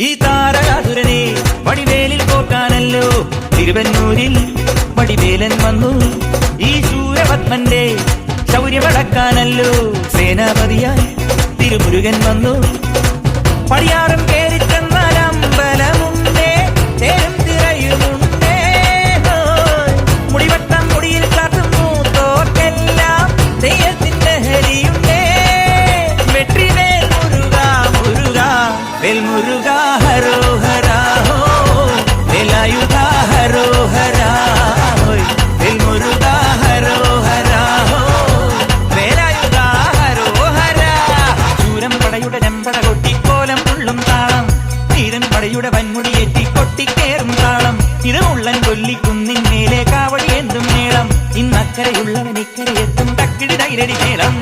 ഈ താരകാസുരനെ വടിവേലിൽ പോക്കാനല്ലോ തിരുവന്നൂരിൽ വടിവേലൻ വന്നു. ഈ ശൂരപത്മന്റെ ശൗര്യമടക്കാനല്ലോ സേനാപതിയായി തിരുമുരുകൻ വന്നു. പടിയാറും കേറിച്ചെന്നാൽ അമ്പലമുണ്ടേ, തേരും തിറയുമുണ്ടേ, മുടിവട്ടം മുടിയിൽ കാട്ടും മൂത്തോർക്കെല്ലാം തെയ്യത്തിന്റെ ഹരിയുണ്ടേ. വെട്രിവേൽ മുരുക മുരുക വേൽമുരുക ഹരോഹരാ, വേലായുധ ഹരോഹരാ, വേൽമുരുക ഹരോഹരാ, വേലായുധ ഹരോഹരാ. ശൂരം പടയുടെ ചെമ്പട കൊട്ടിക്കോലം ഉള്ളും താളം, ധീരൻ പടയുടെ വൻമുടിയേറ്റി കൊട്ടിക്കേറും താളം. ഇത് ഉള്ളൻ കൊല്ലിക്കുന്നിൻ മേലെ കാവടി എന്തും മേളം, ഇന്നക്കരയുള്ളവൻ ഇക്കരയെത്തും തക്കിടി തൈരടി മേളം.